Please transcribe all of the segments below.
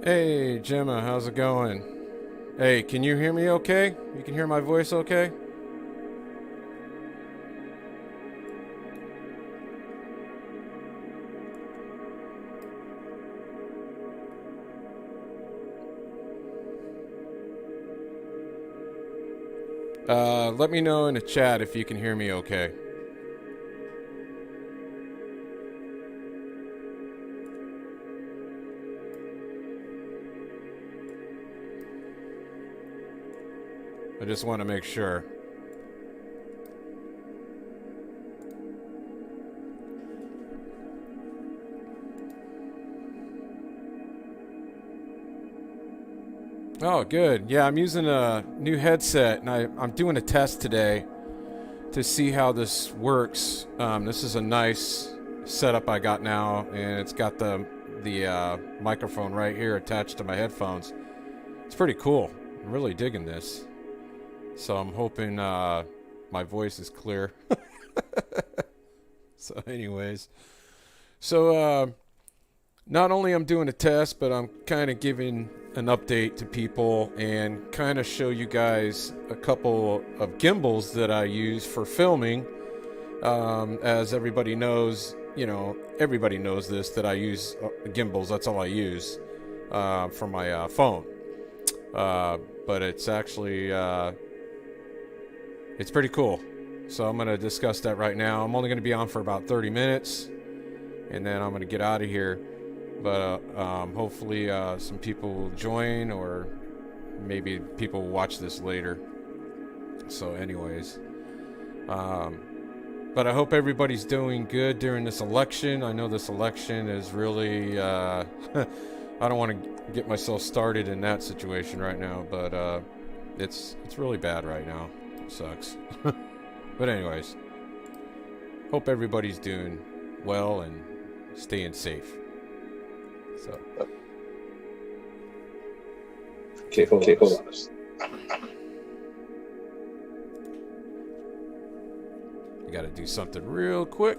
Hey, Gemma, how's it going? Hey, can you hear me okay? You can hear my voice okay? Let me know in the chat if you can hear me okay. I just want to make sure. Oh, good. Yeah, I'm using a new headset, and I'm doing a test today to see how this works. This is a nice setup I got now, and it's got the microphone right here attached to my headphones. It's pretty cool. I'm really digging this. So I'm hoping my voice is clear. So anyways, so not only I'm doing a test, but I'm kind of giving an update to people and kind of show you guys a couple of gimbals that I use for filming. As everybody knows, everybody knows this, that I use gimbals. That's all I use for my phone. But it's actually, it's pretty cool. So I'm going to discuss that right now. I'm only going to be on for about 30 minutes, and then I'm going to get out of here. But hopefully some people will join, or maybe people will watch this later. So anyways, but I hope everybody's doing good during this election. I know this election is really, I don't want to get myself started in that situation right now, but it's really bad right now. It sucks. But anyways, hope everybody's doing well and staying safe. So. Okay, hold on. I gotta do something real quick.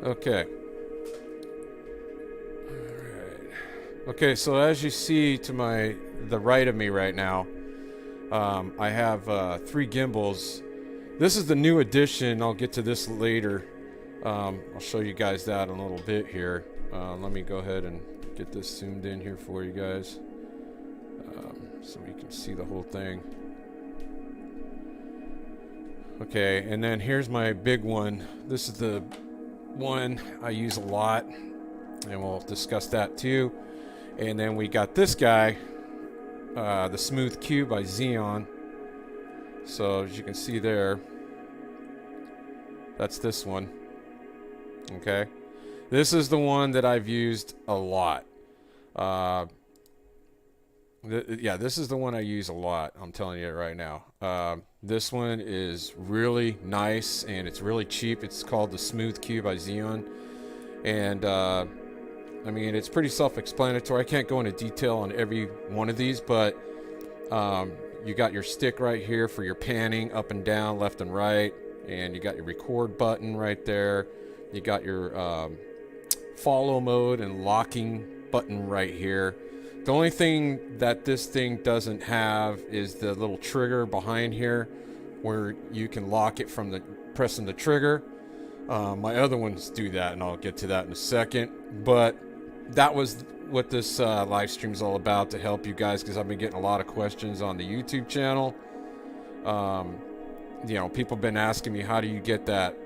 Okay. Okay, so as you see to the right of me right now, I have 3 gimbals. This is the new addition. I'll get to this later. I'll show you guys that in a little bit here. Let me go ahead and get this zoomed in here for you guys, so you can see the whole thing. Okay, and then here's my big one. This is the one I use a lot, and we'll discuss that too. And then we got this guy, the Smooth Q by Xeon. So as you can see there, that's this one. Okay, this is the one that I've used a lot. Yeah, this is the one I use a lot. I'm telling you it right now. This one is really nice, and it's really cheap. It's called the Smooth Q by Xeon, and I mean, it's pretty self-explanatory. I can't go into detail on every one of these, but you got your stick right here for your panning up and down, left and right, and you got your record button right there. You got your follow mode and locking button right here. The only thing that this thing doesn't have is the little trigger behind here, where you can lock it from pressing the trigger. My other ones do that, and I'll get to that in a second. But that was what this live stream is all about, to help you guys, because I've been getting a lot of questions on the YouTube channel. People have been asking me, how do you get that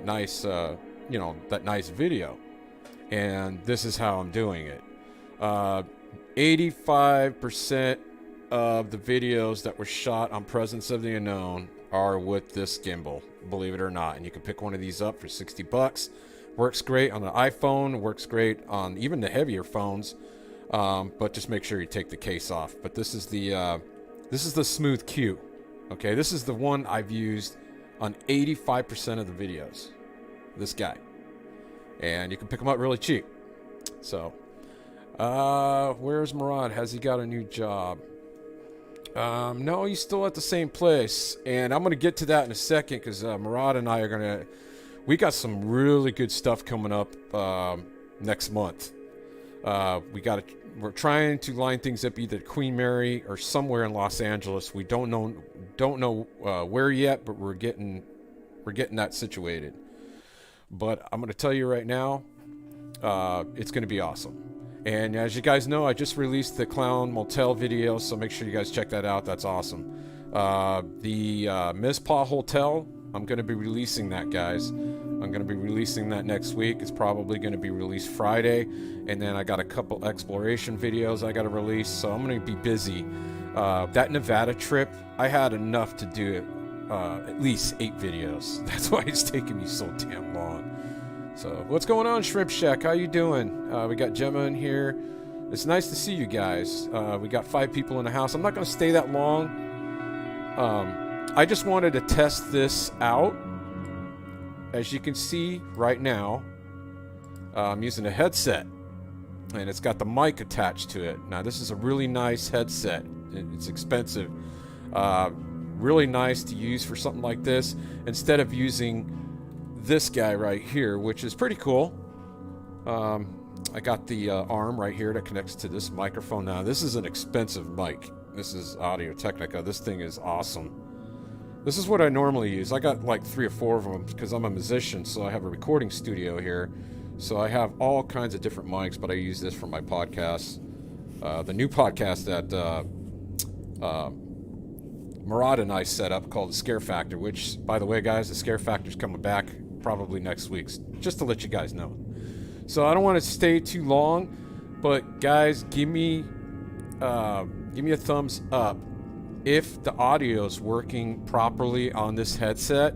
nice, that nice video? And this is how I'm doing it. 85% of the videos that were shot on Presence of the Unknown are with this gimbal, believe it or not. And you can pick one of these up for $60. Works great on the iPhone, works great on even the heavier phones, but just make sure you take the case off. But this is the Smooth Q. Okay, this is the one I've used on 85% of the videos. This guy, and you can pick them up really cheap. So Where's Murad? Has he got a new job? No, he's still at the same place. And I'm going to get to that in a second because Murad and I are going to... We got some really good stuff coming up next month. We're trying to line things up either at Queen Mary or somewhere in Los Angeles. We don't know where yet, but we're getting that situated. But I'm going to tell you right now, it's going to be awesome. And as you guys know, I just released the Clown Motel video, so make sure you guys check that out. That's awesome. The Miss Pa Hotel, I'm going to be releasing that, guys. I'm going to be releasing that next week. It's probably going to be released Friday. And then I got a couple exploration videos I got to release, so I'm going to be busy. That Nevada trip, I had enough to do at least 8 videos. That's why it's taking me so damn long. So, what's going on, Shrimp Shack? How you doing? We got Gemma in here. It's nice to see you guys. We got 5 people in the house. I'm not going to stay that long. I just wanted to test this out. As you can see right now, I'm using a headset. And it's got the mic attached to it. Now, this is a really nice headset. It's expensive. Really nice to use for something like this. Instead of using this guy right here, which is pretty cool. I got the arm right here that connects to this microphone. Now, this is an expensive mic. This is Audio Technica. This thing is awesome. This is what I normally use. I got like 3 or 4 of them because I'm a musician, so I have a recording studio here. So I have all kinds of different mics, but I use this for my podcasts. The new podcast that Murad and I set up called The Scare Factor, which, by the way, guys, The Scare Factor's coming back probably next week, just to let you guys know. So I don't want to stay too long, but guys, give me a thumbs up if the audio is working properly on this headset.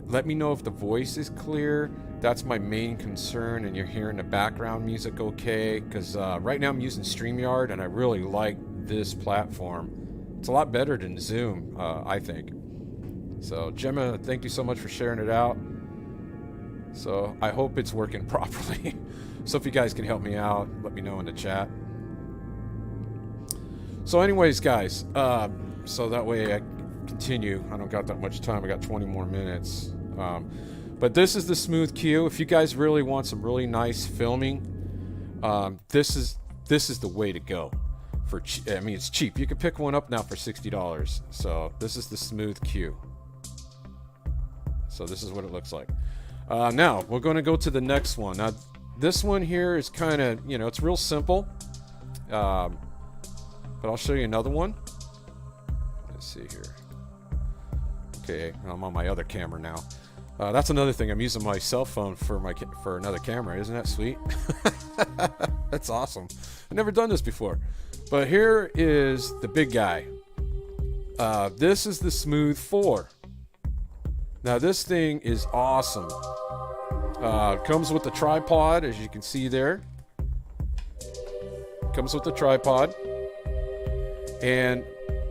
Let me know if the voice is clear. That's my main concern, and you're hearing the background music okay, because right now I'm using StreamYard, and I really like this platform. It's a lot better than Zoom, I think. So, Gemma, thank you so much for sharing it out. So, I hope it's working properly. So, if you guys can help me out, let me know in the chat. So, anyways, guys, so that way I continue. I don't got that much time. I got 20 more minutes. But this is the Smooth Q. If you guys really want some really nice filming, this is the way to go. I mean, it's cheap. You can pick one up now for $60. So this is the Smooth Q. So this is what it looks like. Now we're going to go to the next one. Now this one here is kind of, it's real simple. But I'll show you another one. Let's see here. Okay, I'm on my other camera now. That's another thing. I'm using my cell phone for another camera. Isn't that sweet? That's awesome. I've never done this before. But here is the big guy. This is the Smooth 4. Now this thing is awesome. Comes with the tripod, as you can see there. Comes with the tripod. And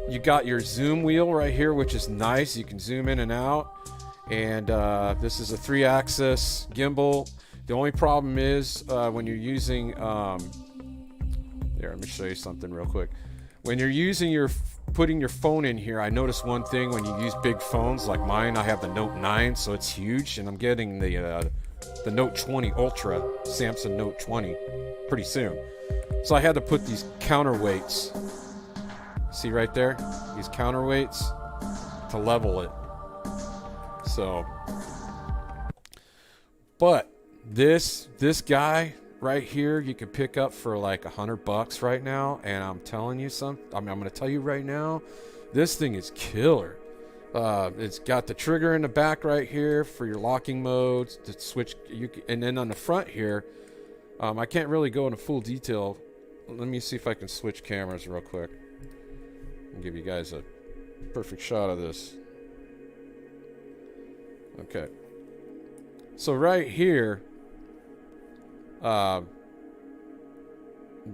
you got your zoom wheel right here, which is nice. You can zoom in and out. And this is a 3-axis gimbal. The only problem is when you're using... There, let me show you something real quick. When you're putting your phone in here, I noticed one thing when you use big phones like mine. I have the Note 9, so it's huge, and I'm getting the Note 20 Ultra, Samsung Note 20, pretty soon. So I had to put these counterweights. See right there? These counterweights to level it. So, but this guy right here, you can pick up for like $100 right now, and I'm telling you something. I'm going to tell you right now, this thing is killer. It's got the trigger in the back right here for your locking modes to switch. And then on the front here, I can't really go into full detail. Let me see if I can switch cameras real quick and give you guys a perfect shot of this. Okay. So right here,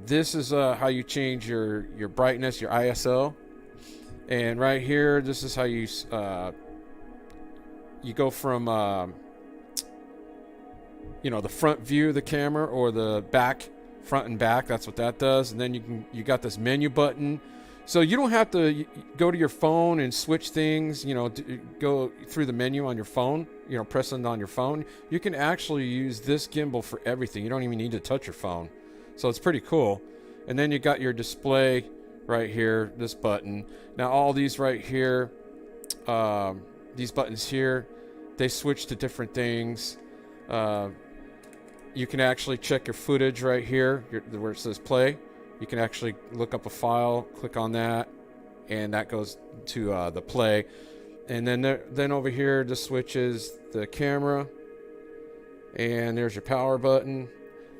this is how you change your brightness, your ISO. And right here, this is how you go from the front view of the camera or the back front and back. That's what that does. And then you got this menu button, so you don't have to go to your phone and switch things. Go through the menu on your phone. Pressing on your phone. You can actually use this gimbal for everything. You don't even need to touch your phone, so it's pretty cool. And then you got your display right here. This button. Now all these right here, these buttons here, they switch to different things. You can actually check your footage right here, where it says play. You can actually look up a file, click on that, and that goes to the play. And then over here, this switches the camera, and there's your power button.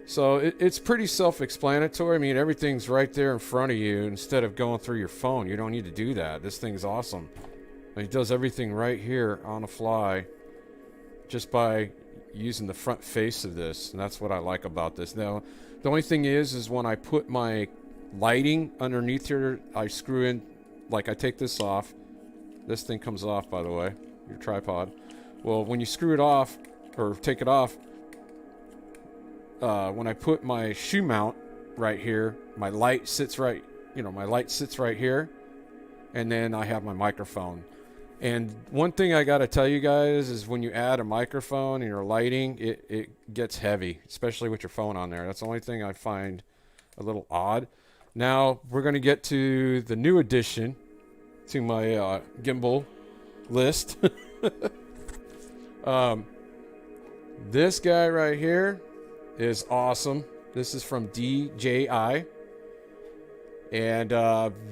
So it's pretty self-explanatory. I mean, everything's right there in front of you instead of going through your phone. You don't need to do that. This thing's awesome. It does everything right here on the fly just by using the front face of this, and that's what I like about this. Now, the only thing is when I put my lighting underneath here, I screw in, like I take this off. This thing comes off, by the way, your tripod. Well, when you screw it off or take it off, when I put my shoe mount right here, my light sits right, my light sits right here, and then I have my microphone. And one thing I got to tell you guys is when you add a microphone in your lighting, it gets heavy, especially with your phone on there. That's the only thing I find a little odd. Now, we're going to get to the new addition to my gimbal list. This guy right here is awesome. This is from DJI. And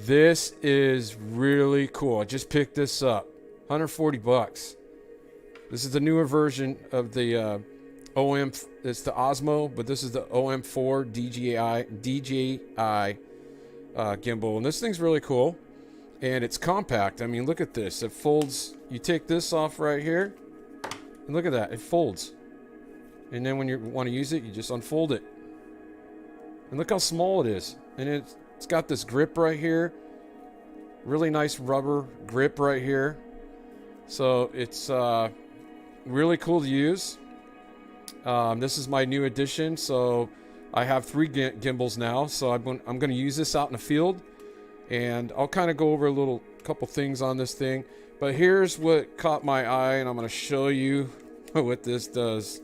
this is really cool. I just picked this up. $140. This is the newer version of the OM. It's the Osmo, but this is the OM4 DJI gimbal, and this thing's really cool, and it's compact. I mean, look at this. It folds. You take this off right here, and look at that. It folds, and then when you want to use it, you just unfold it, and look how small it is. And it's got this grip right here, really nice rubber grip right here. So it's really cool to use. This is my new addition, so I have 3 gimbals now. So I'm going to use this out in the field, and I'll kind of go over a couple things on this thing. But here's what caught my eye, and I'm going to show you what this does.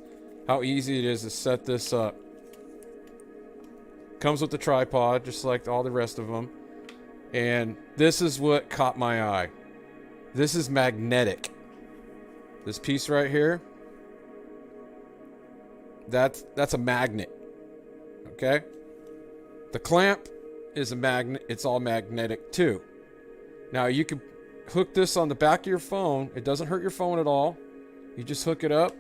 How easy it is to set this up. Comes with the tripod, just like all the rest of them. And this is what caught my eye. This is magnetic. This piece right here, that's a magnet. Okay? The clamp is a magnet. It's all magnetic too. Now you can hook this on the back of your phone. It doesn't hurt your phone at all. You just hook it up.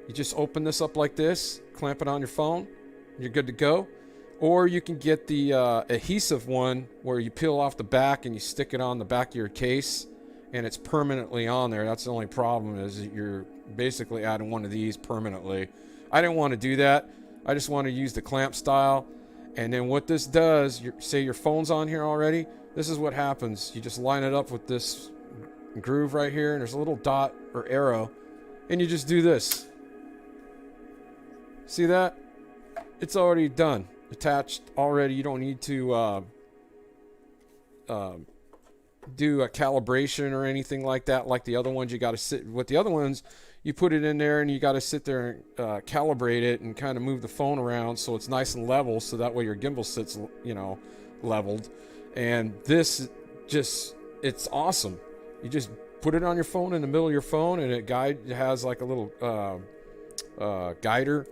You just open this up like this, clamp it on your phone. You're good to go. Or you can get the adhesive one where you peel off the back and you stick it on the back of your case, and it's permanently on there. That's the only problem, is that you're basically adding one of these permanently. I didn't want to do that. I just want to use the clamp style. And then what this does, say your phone's on here already, this is what happens. You just line it up with this groove right here, and there's a little dot or arrow, and you just do this. See that? It's already done. Attached already. You don't need to do a calibration or anything like that. Like the other ones, you got to sit with the other ones. You put it in there and you got to sit there and calibrate it and kind of move the phone around so it's nice and level, so that way your gimbal sits, leveled. And this just, it's awesome. You just put it on your phone, in the middle of your phone, and it has like a little guider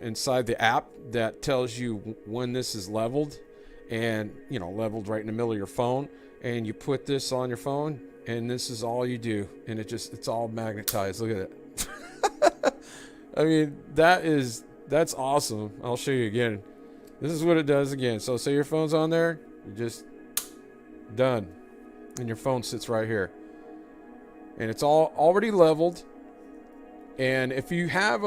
inside the app that tells you when this is leveled, and leveled right in the middle of your phone. And you put this on your phone, and this is all you do, and it's all magnetized. Look at it. I mean, that's awesome. I'll show you again. This is what it does again. So say your phone's on there, you just done, and your phone sits right here, and it's all already leveled. And if you have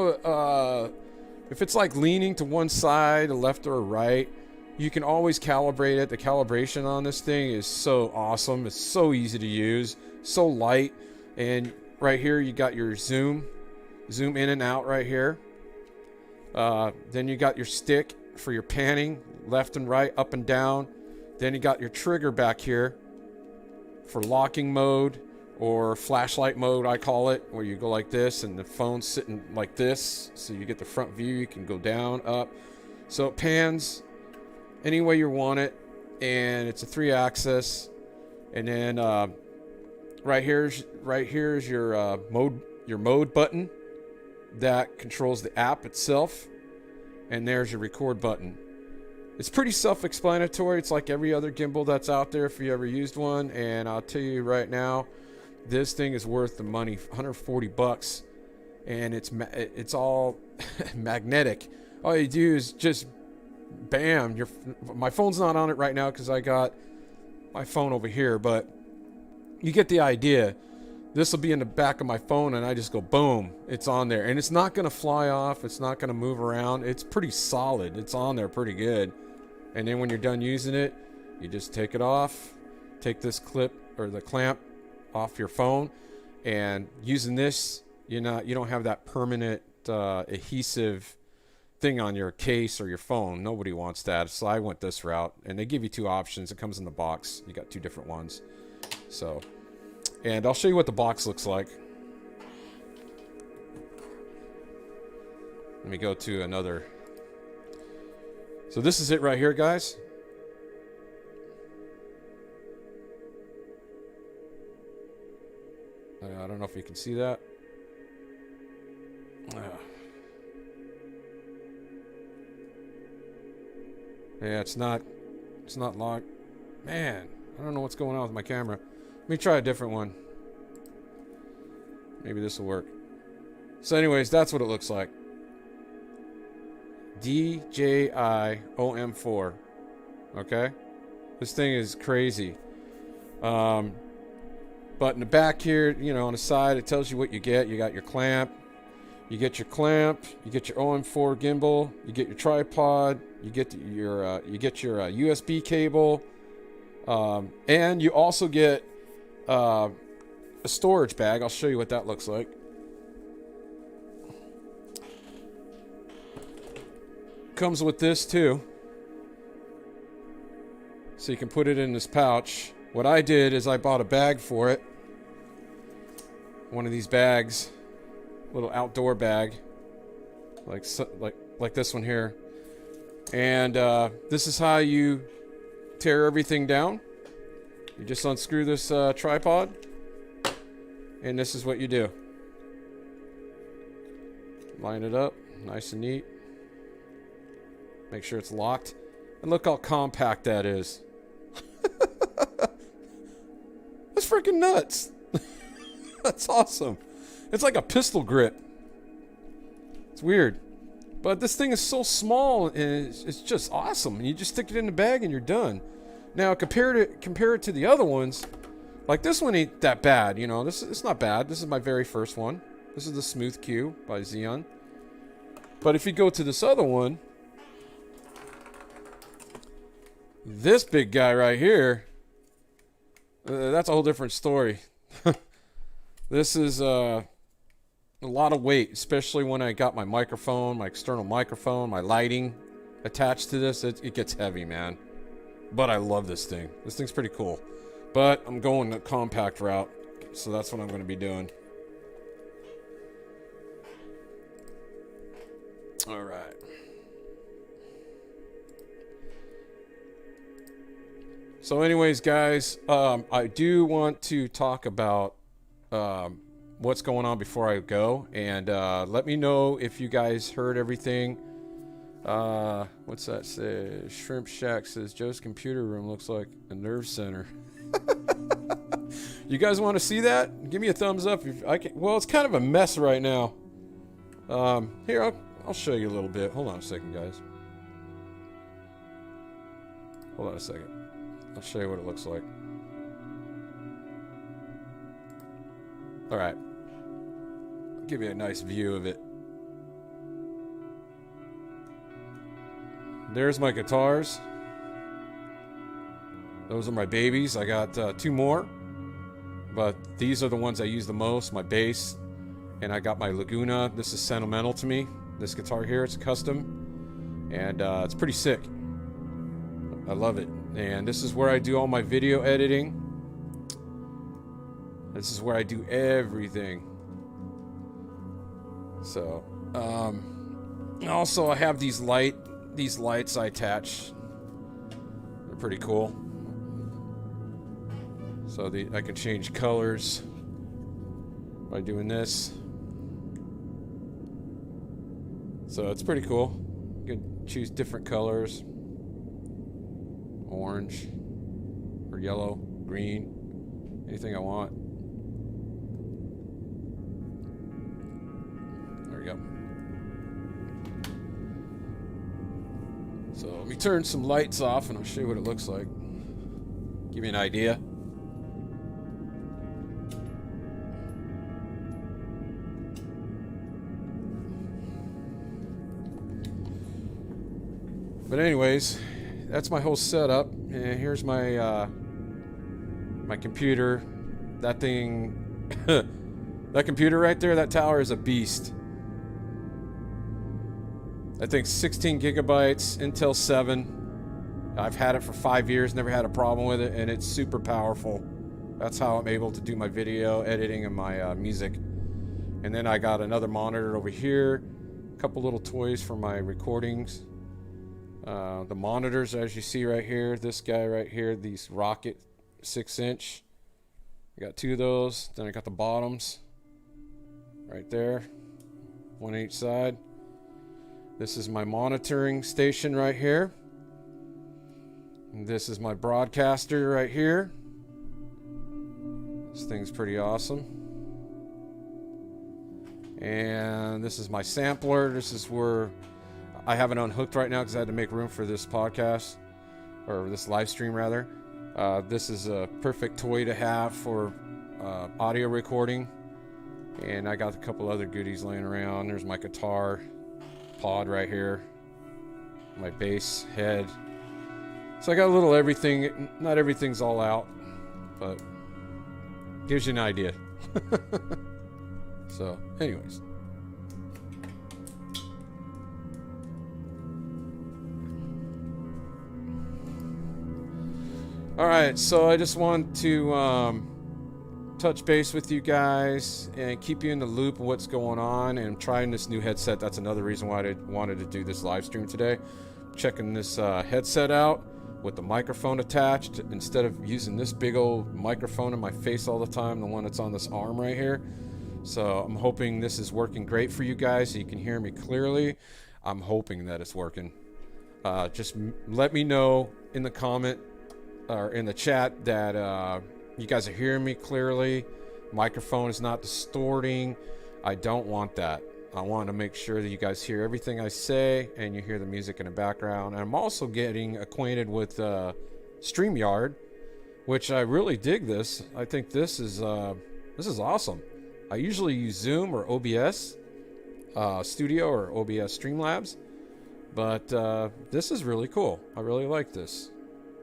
if it's like leaning to one side, a left or a right, you can always calibrate it. The calibration on this thing is so awesome. It's so easy to use, so light. And right here, you got your zoom in and out right here. Then you got your stick for your panning, left and right, up and down. Then you got your trigger back here for locking mode or flashlight mode, I call it, where you go like this and the phone's sitting like this, so you get the front view. You can go down, up, so it pans any way you want it, and it's a 3-axis. And then right here's your mode button that controls the app itself, and there's your record button. It's pretty self-explanatory. It's like every other gimbal that's out there if you ever used one. And I'll tell you right now, this thing is worth the money, $140, and it's all magnetic. All you do is just bam. My phone's not on it right now because I got my phone over here, but you get the idea. This will be in the back of my phone, and I just go boom. It's on there, and it's not going to fly off. It's not going to move around. It's pretty solid. It's on there pretty good. And then when you're done using it, you just take it off, take this clip or the clamp off your phone, and using this, you don't have that permanent adhesive thing on your case or your phone. Nobody wants that, so I went this route. And they give you 2 options. It comes in the box. You got 2 different ones. So, and I'll show you what the box looks like. Let me go to another. So this is it right here, guys. I don't know if you can see that. Yeah, it's not locked. Man, I don't know what's going on with my camera. Let me try a different one. Maybe this will work. So anyways, that's what it looks like. DJI-OM4. Okay? This thing is crazy. But in the back here, on the side, it tells you what you get. You got your clamp. You get your OM4 gimbal. You get your tripod. You get your USB cable. And you also get a storage bag. I'll show you what that looks like. Comes with this too, so you can put it in this pouch. What I did is I bought a bag for it, one of these bags, little outdoor bag, like this one here. And this is how you tear everything down. You just unscrew this tripod, and this is what you do. Line it up nice and neat. Make sure it's locked. And look how compact that is. That's freaking nuts. That's awesome. It's like a pistol grip. It's weird. But this thing is so small, and it's just awesome. And you just stick it in the bag and you're done. Now, compare it to the other ones. Like, this one ain't that bad. It's not bad. This is my very first one. This is the Smooth Q by Xeon. But if you go to this other one, this big guy right here, that's a whole different story. This is a lot of weight, especially when I got my microphone, my external microphone, my lighting attached to this. It gets heavy, man. But I love this thing. This thing's pretty cool. But I'm going the compact route, so that's what I'm going to be doing. All right. So anyways, guys, I do want to talk about what's going on before I go. And let me know if you guys heard everything. What's that say? Shrimp Shack says, Joe's computer room looks like a nerve center. You guys want to see that? Give me a thumbs up. If I can. Well, it's kind of a mess right now. Here, I'll show you a little bit. Hold on a second, guys. Hold on a second. I'll show you what it looks like. Alright. I'll give you a nice view of it. There's my guitars. Those are my babies. I got 2 more. But these are the ones I use the most. My bass. And I got my Laguna. This is sentimental to me. This guitar here, it's custom, and it's pretty sick. I love it. And this is where I do all my video editing. This is where I do everything. So, also I have these lights I attach. They're pretty cool. So I can change colors by doing this. So it's pretty cool. You can choose different colors. Orange or yellow, green, anything I want. There we go. So let me turn some lights off and I'll show you what it looks like. Give you an idea. But anyways, that's my whole setup. And here's my my computer. That thing, that computer right there, that tower is a beast. I think 16 gigabytes, Intel 7. I've had it for 5 years, never had a problem with it, and it's super powerful. That's how I'm able to do my video editing and my music. And then I got another monitor over here, a couple little toys for my recordings. The monitors, as you see right here, this guy right here, these Rocket 6-inch. I got 2 of those. Then I got the bottoms right there, one on each side. This is my monitoring station right here. And this is my broadcaster right here. This thing's pretty awesome. And this is my sampler. This is where I have it unhooked right now because I had to make room for this podcast, or this live stream rather. This is a perfect toy to have for audio recording. And I got a couple other goodies laying around. There's my guitar pod right here, my bass head. So I got a little everything. Not everything's all out, but gives you an idea. So anyways, all right, so I just want to touch base with you guys and keep you in the loop of what's going on. And I'm trying this new headset. That's another reason why I wanted to do this live stream today. Checking this headset out with the microphone attached, instead of using this big old microphone in my face all the time, the one that's on this arm right here. So I'm hoping this is working great for you guys so you can hear me clearly. I'm hoping that it's working. Just let me know in the comment or in the chat that you guys are hearing me clearly. Microphone is not distorting. I don't want that. I want to make sure that you guys hear everything I say and you hear the music in the background. And I'm also getting acquainted with StreamYard, which I really dig this. I think this is awesome. I usually use Zoom or OBS Studio or OBS Streamlabs, but this is really cool. I really like this.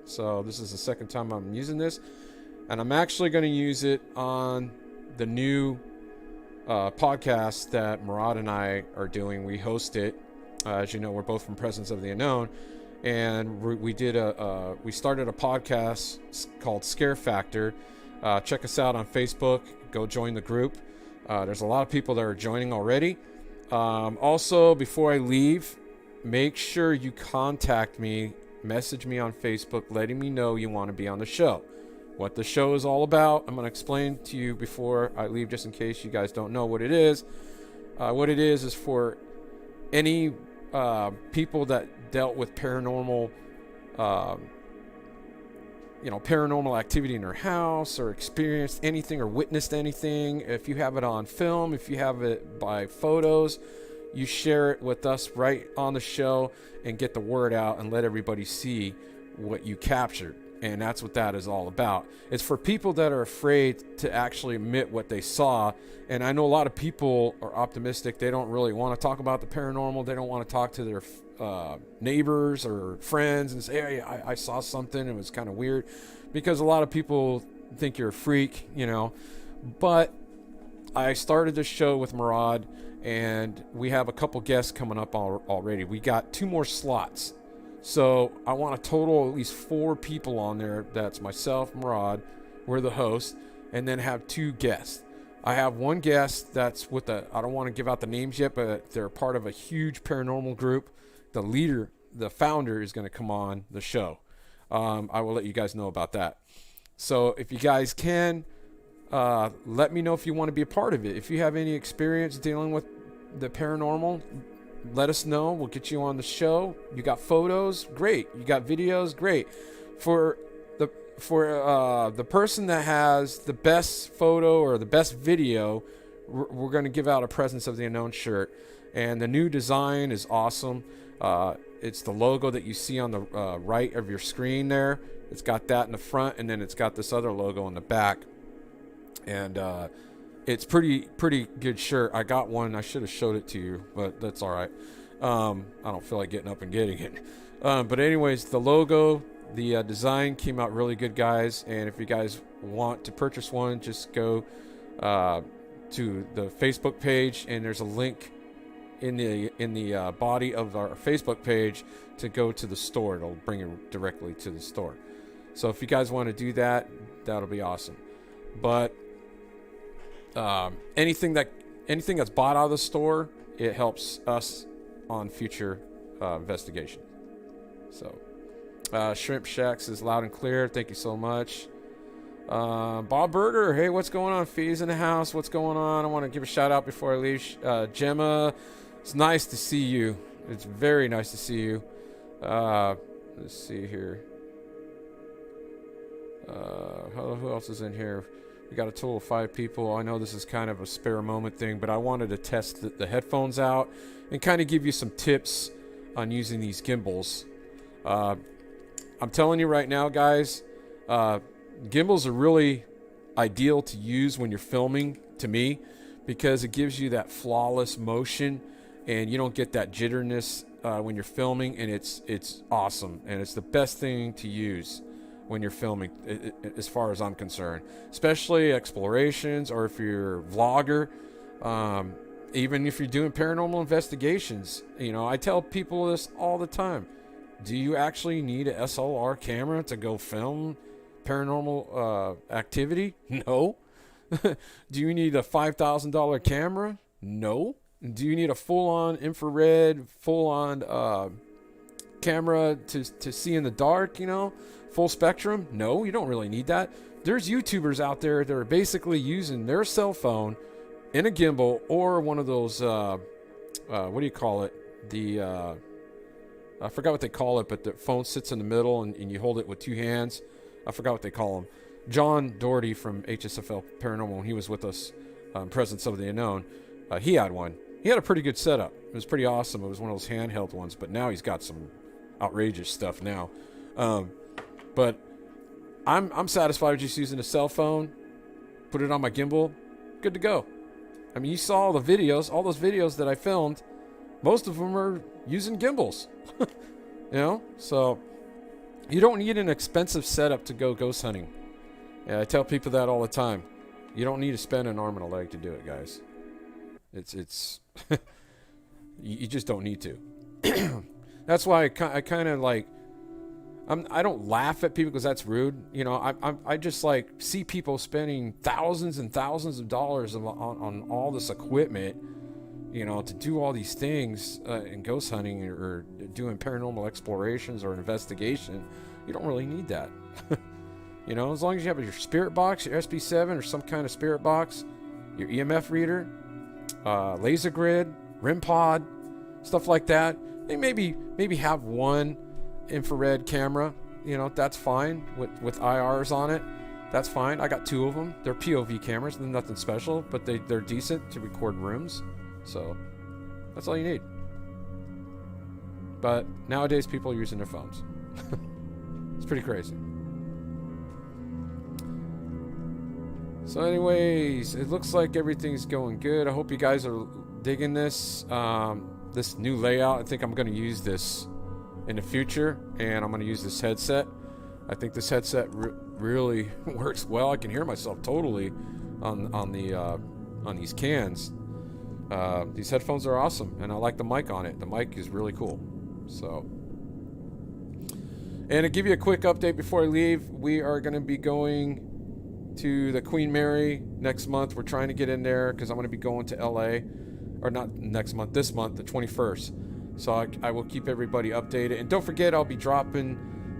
So this is the second time I'm using this, and I'm actually going to use it on the new podcast that Murad and I are doing. We host it. As you know, we're both from Presence of the Unknown, and we started a podcast called Scare Factor. Check us out on Facebook. Go join the group. There's a lot of people that are joining already. Also, before I leave, make sure you contact me, message me on Facebook, letting me know you want to be on the show. What the show is all about, I'm going to explain to you before I leave, just in case you guys don't know what it is. What it is for any people that dealt with paranormal, paranormal activity in their house, or experienced anything or witnessed anything. If you have it on film, if you have it by photos, you share it with us right on the show and get the word out and let everybody see what you captured. And that's what that is all about. It's for people that are afraid to actually admit what they saw. And I know a lot of people are optimistic. They don't really want to talk about the paranormal. They don't want to talk to their neighbors or friends and say, hey, I saw something. It was kind of weird. Because a lot of people think you're a freak, you know. But I started this show with Murad, and we have a couple guests coming up already. We got 2 more slots. So I want a total at least 4 people on there. That's myself, Murad, we're the host, and then have 2 guests. I have 1 guest that's with I don't want to give out the names yet, but they're part of a huge paranormal group. The leader, the founder, is going to come on the show. I will let you guys know about that. So if you guys can, let me know if you want to be a part of it. If you have any experience dealing with the paranormal, let us know. We'll get you on the show. You got photos? Great. You got videos? Great. For the person that has the best photo or the best video, we're going to give out a Presence of the Unknown shirt. And the new design is awesome. It's the logo that you see on the right of your screen there. It's got that in the front, and then it's got this other logo in the back. And it's pretty good shirt. I got one. I should have showed it to you, but that's all right. I don't feel like getting up and getting it. But anyways, the logo, the design came out really good, guys. And if you guys want to purchase one, just go to the Facebook page, and there's a link in the body of our Facebook page to go to the store. It'll bring you directly to the store. So if you guys want to do that, that'll be awesome. But anything that's bought out of the store, it helps us on future investigation. So Shrimp Shacks is loud and clear. Thank you so much. Bob Berger, hey, what's going on? Fee's in the house. What's going on? I want to give a shout out before I leave. Gemma, it's nice to see you. It's very nice to see you. Let's see here. Who else is in here? We got a total of 5 people. I know this is kind of a spare moment thing, but I wanted to test the headphones out and kind of give you some tips on using these gimbals. I'm telling you right now, guys, gimbals are really ideal to use when you're filming, to me, because it gives you that flawless motion and you don't get that jitterness when you're filming, and it's awesome, and it's the best thing to use when you're filming, as far as I'm concerned, especially explorations, or if you're a vlogger, even if you're doing paranormal investigations. You know, I tell people this all the time. Do you actually need an SLR camera to go film paranormal activity? No. Do you need a $5,000 camera? No. Do you need a full-on infrared, full-on camera to see in the dark, you know, full spectrum? No, you don't really need that. There's YouTubers out there that are basically using their cell phone in a gimbal, or one of those, what do you call it? I forgot what they call it, but the phone sits in the middle and you hold it with 2 hands. I forgot what they call them. John Doherty from HSFL Paranormal, when he was with us, Presence of the Unknown, he had one. He had a pretty good setup. It was pretty awesome. It was one of those handheld ones, but now he's got some outrageous stuff now. But I'm satisfied with just using a cell phone, put it on my gimbal, good to go. I mean, you saw all the videos, all those videos that I filmed. Most of them are using gimbals, you know? So you don't need an expensive setup to go ghost hunting. Yeah, I tell people that all the time. You don't need to spend an arm and a leg to do it, guys. It's you just don't need to. That's why I kind of like, I don't laugh at people because that's rude. You know, I just like see people spending thousands and thousands of dollars on all this equipment, you know, to do all these things in ghost hunting or doing paranormal explorations or investigation. You don't really need that. You know, as long as you have your spirit box, your SP7 or some kind of spirit box, your EMF reader, laser grid, REM pod, stuff like that. And maybe have one infrared camera, you know, that's fine with IRs on it. That's fine. I got 2 of them. They're POV cameras. They're nothing special, but they're decent to record rooms. So that's all you need. But nowadays people are using their phones. It's pretty crazy. So anyways, it looks like everything's going good. I hope you guys are digging this this new layout. I think I'm going to use this in the future, and I'm going to use this headset. I think this headset really works well. I can hear myself totally on the on these cans. These headphones are awesome, and I like the mic on it. The mic is really cool. So, and to give you a quick update before I leave, we are going to be going to the Queen Mary next month. We're trying to get in there because I'm going to be going to LA, or not next month, this month, the 21st. So I will keep everybody updated. And don't forget, I'll be dropping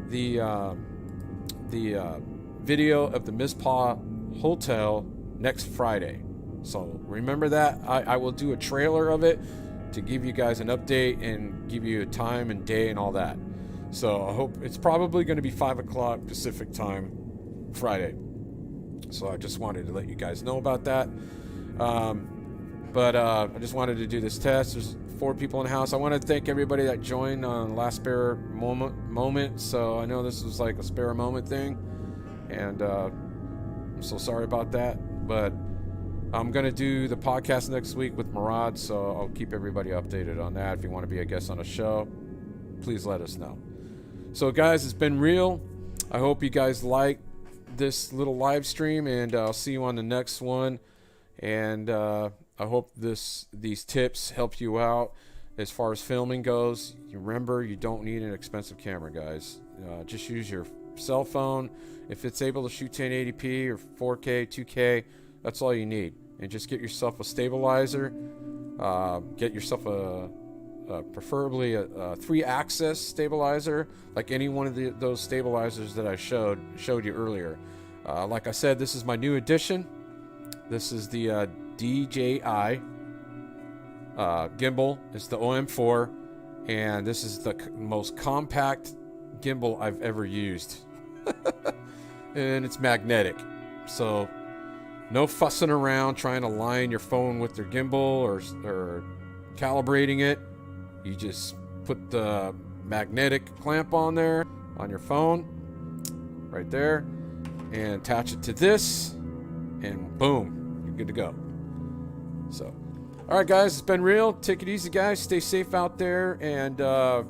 the video of the Mizpah Hotel next Friday. So remember that. I will do a trailer of it to give you guys an update and give you a time and day and all that. So I hope it's probably going to be 5 o'clock Pacific time Friday. So I just wanted to let you guys know about that. But I just wanted to do this test. There's 4 people in the house. I want to thank everybody that joined on last spare moment. So I know this was like a spare moment thing, and I'm so sorry about that. But I'm going to do the podcast next week with Murad, so I'll keep everybody updated on that. If you want to be a guest on a show, please let us know. So guys, it's been real. I hope you guys like this little live stream, and I'll see you on the next one. And I hope these tips help you out as far as filming goes. Remember, you don't need an expensive camera, guys. Just use your cell phone. If it's able to shoot 1080p or 4K, 2K, that's all you need. And just get yourself a stabilizer. Get yourself preferably a 3-axis stabilizer, like any one of those stabilizers that I showed you earlier. Like I said, this is my new addition. This is the DJI gimbal. It's the OM4, and this is the most compact gimbal I've ever used. And it's magnetic, so no fussing around trying to line your phone with your gimbal or calibrating it. You just put the magnetic clamp on there on your phone right there and attach it to this, and boom, you're good to go. So, all right, guys, it's been real. Take it easy, guys. Stay safe out there, and I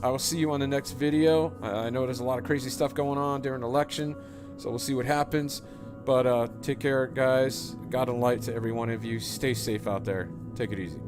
will see you on the next video. I know there's a lot of crazy stuff going on during the election, so we'll see what happens. But take care, guys. God and light to every one of you. Stay safe out there. Take it easy.